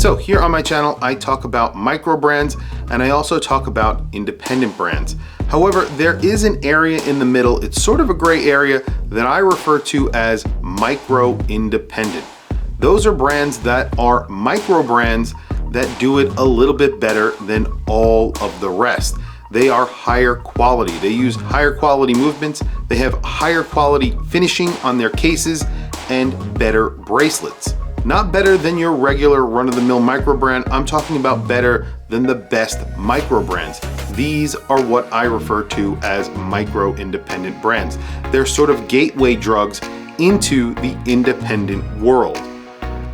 So here on my channel, I talk about micro brands and I also talk about independent brands. However, there is an area in the middle, it's sort of a gray area that I refer to as micro independent. Those are brands that are micro brands that do it a little bit better than all of the rest. They are higher quality. They use higher quality movements. They have higher quality finishing on their cases and better bracelets. Not better than your regular run-of-the-mill micro brand. I'm talking about better than the best micro brands. These are what I refer to as micro independent brands. They're sort of gateway drugs into the independent world.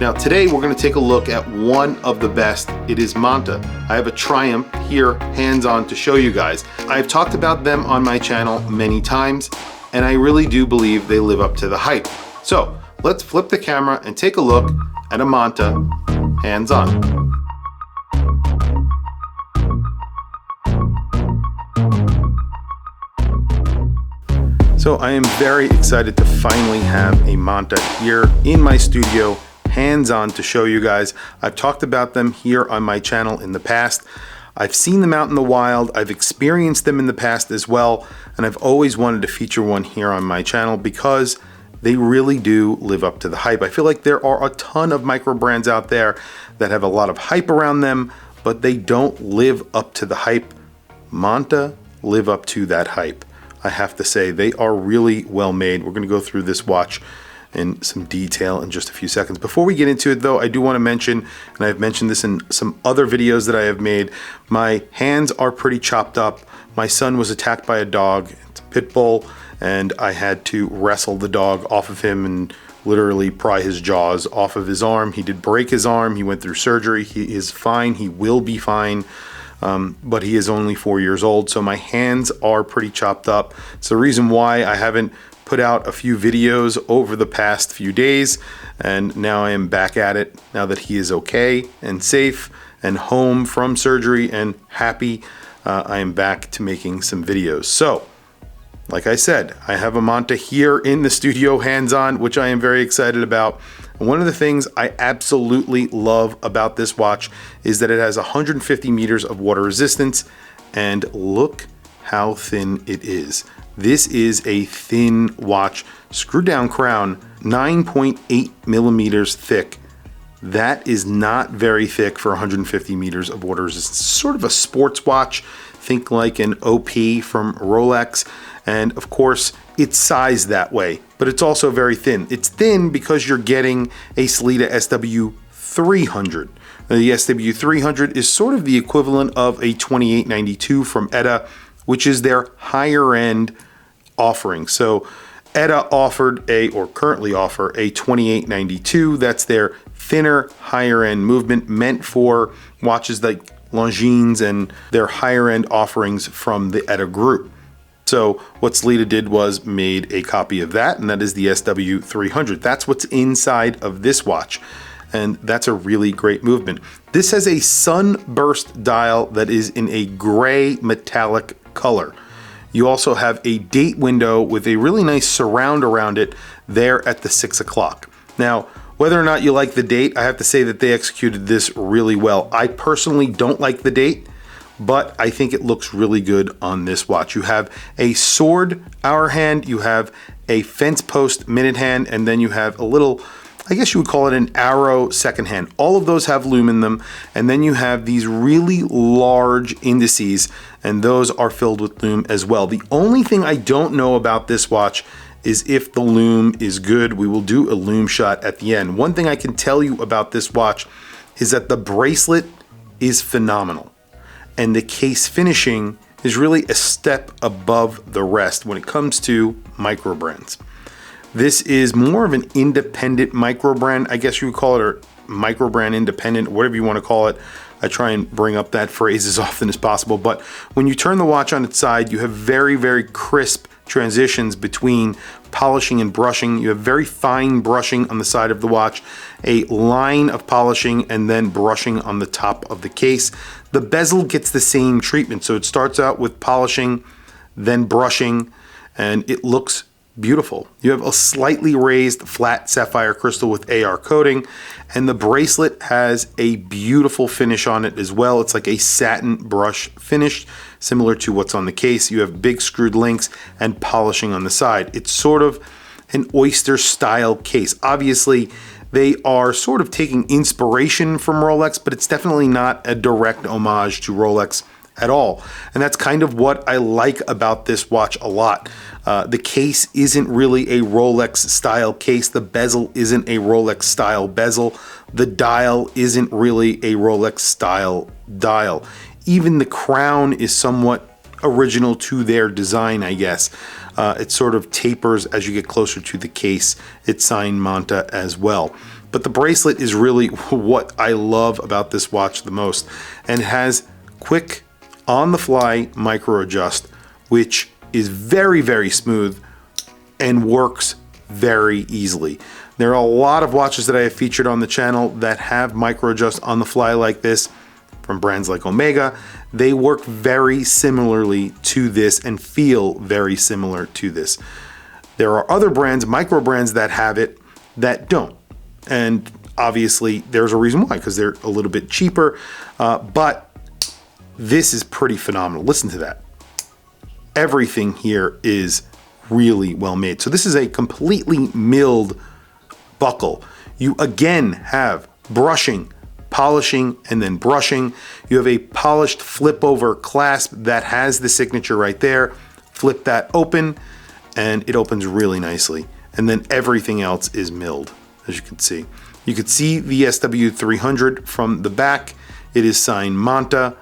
Now today we're going to take a look at one of the best. It is Monta. I have a Triumph here hands-on to show you guys. I've talked about them on my channel many times and I really do believe they live up to the hype. So let's flip the camera and take a look at a Monta hands-on. So I am very excited to finally have a Monta here in my studio, hands-on, to show you guys. I've talked about them here on my channel in the past. I've seen them out in the wild. I've experienced them in the past as well. And I've always wanted to feature one here on my channel because they really do live up to the hype. I feel like there are a ton of micro brands out there that have a lot of hype around them, but they don't live up to the hype. Monta live up to that hype. I have to say, they are really well made. We're gonna go through this watch in some detail in just a few seconds. Before we get into it though, I do wanna mention, and I've mentioned this in some other videos that I have made, my hands are pretty chopped up. My son was attacked by a dog, it's a pit bull, and I had to wrestle the dog off of him and literally pry his jaws off of his arm. He did break his arm, he went through surgery, he is fine, he will be fine, but he is only 4 years old, so my hands are pretty chopped up. It's the reason why I haven't put out a few videos over the past few days, and now I am back at it now that he is okay and safe and home from surgery and happy. I am back to making some videos. So like I said, I have a Monta here in the studio hands-on, which I am very excited about. And one of the things I absolutely love about this watch is that it has 150 meters of water resistance, and look how thin it is. This is a thin watch, screw down crown, 9.8 millimeters thick. That is not very thick for 150 meters of water resistance. It's sort of a sports watch. Think like an OP from Rolex. And of course, it's sized that way, but it's also very thin. It's thin because you're getting a Sellita SW300. Now, the SW300 is sort of the equivalent of a 2892 from Etta, which is their higher end offering. So Etta offered or currently offer a 2892. That's their thinner, higher end movement meant for watches like Longines and their higher end offerings from the Etta group. So what Sellita did was made a copy of that, and that is the SW300. That's what's inside of this watch, and that's a really great movement. This has a sunburst dial that is in a gray metallic color. You also have a date window with a really nice surround around it there at the 6 o'clock. Now, whether or not you like the date, I have to say that they executed this really well. I personally don't like the date, but I think it looks really good on this watch. You have a sword hour hand, you have a fence post minute hand, and then you have a little, I guess you would call it an arrow second hand. All of those have Lume in them, and then you have these really large indices, and those are filled with Lume as well. The only thing I don't know about this watch is if the Lume is good. We will do a Lume shot at the end. One thing I can tell you about this watch is that the bracelet is phenomenal. And the case finishing is really a step above the rest when it comes to micro brands. This is more of an independent micro brand, I guess you would call it, or micro brand independent, whatever you want to call it. I try and bring up that phrase as often as possible. But when you turn the watch on its side, you have very, very crisp transitions between polishing and brushing. You have very fine brushing on the side of the watch, a line of polishing, and then brushing on the top of the case. The bezel gets the same treatment. So it starts out with polishing, then brushing, and it looks beautiful. You have a slightly raised flat sapphire crystal with AR coating, and the bracelet has a beautiful finish on it as well. It's like a satin brush finish, similar to what's on the case. You have big screwed links and polishing on the side. It's sort of an oyster style case. Obviously, they are sort of taking inspiration from Rolex, but it's definitely not a direct homage to Rolex at all. And that's kind of what I like about this watch a lot. The case isn't really a Rolex style case. The bezel isn't a Rolex style bezel. The dial isn't really a Rolex style dial. Even the crown is somewhat original to their design, I guess. It sort of tapers as you get closer to the case. It's signed Monta as well. But the bracelet is really what I love about this watch the most, and it has quick on-the-fly micro adjust, which is very, very smooth and works very easily. There are a lot of watches that I have featured on the channel that have micro adjust on the fly like this from brands like Omega. They work very similarly to this and feel very similar to this. There are other brands, Microbrands, that have it that don't. And obviously there's a reason why, because they're a little bit cheaper, but this is pretty phenomenal. Listen to that. Everything here is really well made. So this is a completely milled buckle. You again have brushing, polishing, and then brushing. You have a polished flip over clasp that has the signature right there. Flip that open and it opens really nicely. And then everything else is milled, as you can see. You could see the SW300 from the back. It is signed Monta.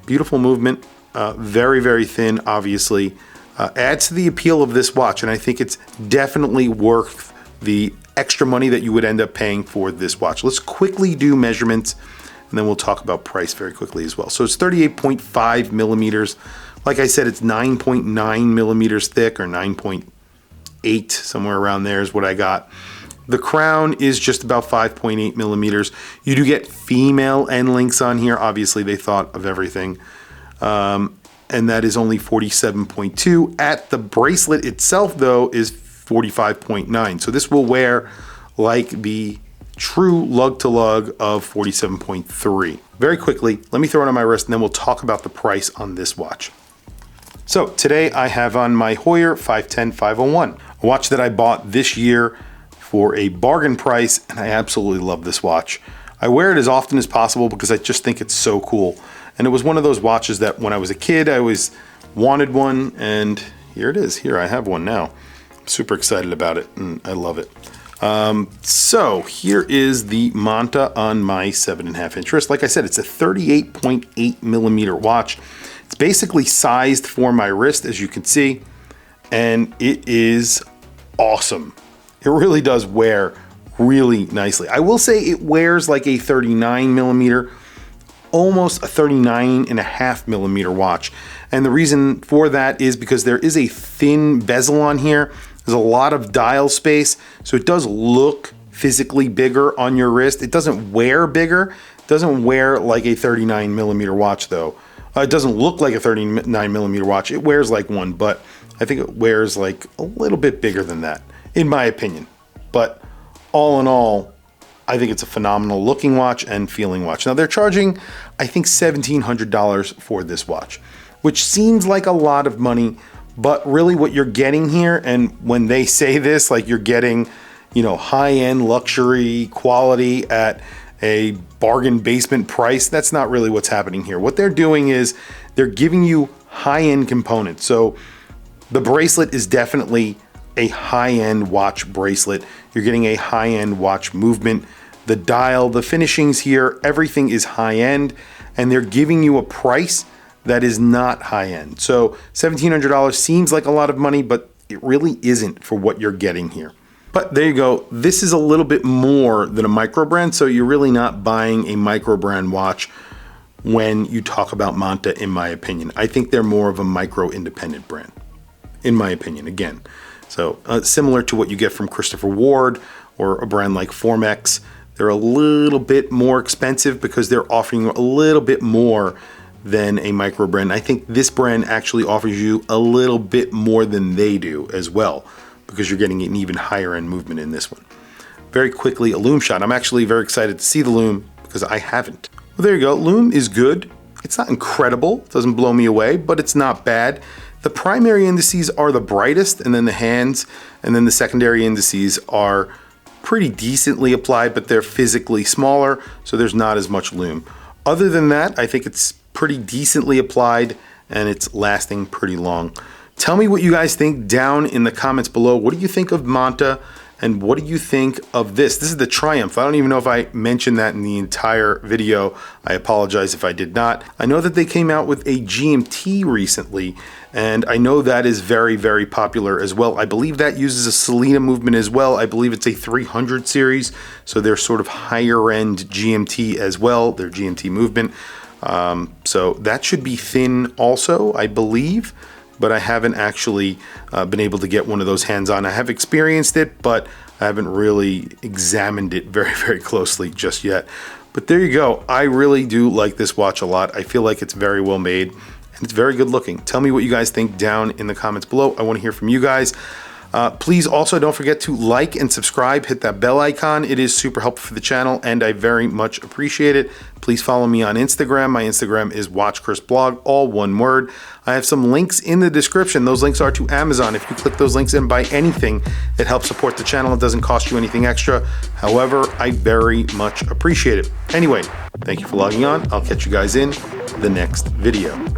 Beautiful movement, very, very thin, obviously. Adds to the appeal of this watch, and I think it's definitely worth the extra money that you would end up paying for this watch. Let's quickly do measurements, and then we'll talk about price very quickly as well. So it's 38.5 millimeters. Like I said, it's 9.9 millimeters thick, or 9.8, somewhere around there is what I got. The crown is just about 5.8 millimeters. You do get female end links on here. Obviously, they thought of everything. And that is only 47.2. At the bracelet itself, though, is 45.9. So this will wear like the true lug-to-lug of 47.3. Very quickly, let me throw it on my wrist, and then we'll talk about the price on this watch. So today I have on my Heuer 510-501, a watch that I bought this year for a bargain price, and I absolutely love this watch. I wear it as often as possible because I just think it's so cool. And it was one of those watches that when I was a kid, I always wanted one, and here it is. Here, I have one now. I'm super excited about it, and I love it. So here is the Monta on my 7.5-inch wrist. Like I said, it's a 38.8 millimeter watch. It's basically sized for my wrist, as you can see, and it is awesome. It really does wear really nicely. I will say it wears like a 39 millimeter, almost a 39.5 millimeter watch. And the reason for that is because there is a thin bezel on here. There's a lot of dial space, so it does look physically bigger on your wrist. It doesn't wear bigger. It doesn't wear like a 39 millimeter watch though. It doesn't look like a 39 millimeter watch. It wears like one, but I think it wears like a little bit bigger than that, in my opinion. But all in all, I think it's a phenomenal looking watch and feeling watch. Now they're charging, I think, $1,700 for this watch, which seems like a lot of money, but really what you're getting here, and when they say this, like you're getting, you know, high-end luxury quality at a bargain basement price, that's not really what's happening here. What they're doing is they're giving you high-end components. So the bracelet is definitely a high-end watch bracelet. You're getting a high-end watch movement. The dial, the finishings here, everything is high-end, and they're giving you a price that is not high-end. So $1,700 seems like a lot of money, but it really isn't for what you're getting here. But there you go. This is a little bit more than a Microbrand, so you're really not buying a Microbrand watch when you talk about Monta, in my opinion. I think they're more of a micro-independent brand, in my opinion, again. So similar to what you get from Christopher Ward or a brand like Formex. They're a little bit more expensive because they're offering a little bit more than a Microbrand. I think this brand actually offers you a little bit more than they do as well, because you're getting an even higher end movement in this one. Very quickly, a Lume shot. I'm actually very excited to see the Lume because I haven't. Well, there you go. Lume is good. It's not incredible. It doesn't blow me away, but it's not bad. The primary indices are the brightest, and then the hands, and then the secondary indices are pretty decently applied, but they're physically smaller, so there's not as much Lume. Other than that, I think it's pretty decently applied and it's lasting pretty long. Tell me what you guys think down in the comments below. What do you think of Monta? And what do you think of this? This is the Triumph. I don't even know if I mentioned that in the entire video. I apologize if I did not. I know that they came out with a GMT recently, and I know that is very, very popular as well. I believe that uses a Selena movement as well. I believe it's a 300 series, so they're sort of higher end GMT as well, their GMT movement. So that should be thin also, I believe, but I haven't actually been able to get one of those hands-on. I have experienced it, but I haven't really examined it very, very closely just yet. But there you go. I really do like this watch a lot. I feel like it's very well made and it's very good looking. Tell me what you guys think down in the comments below. I want to hear from you guys. Please also don't forget to like and subscribe, hit that bell icon. It is super helpful for the channel and I very much appreciate it. Please follow me on Instagram. My Instagram is WatchChrisBlog, all one word. I have some links in the description. Those links are to Amazon. If you click those links and buy anything, it helps support the channel. It doesn't cost you anything extra. However, I very much appreciate it. Anyway, thank you for logging on. I'll catch you guys in the next video.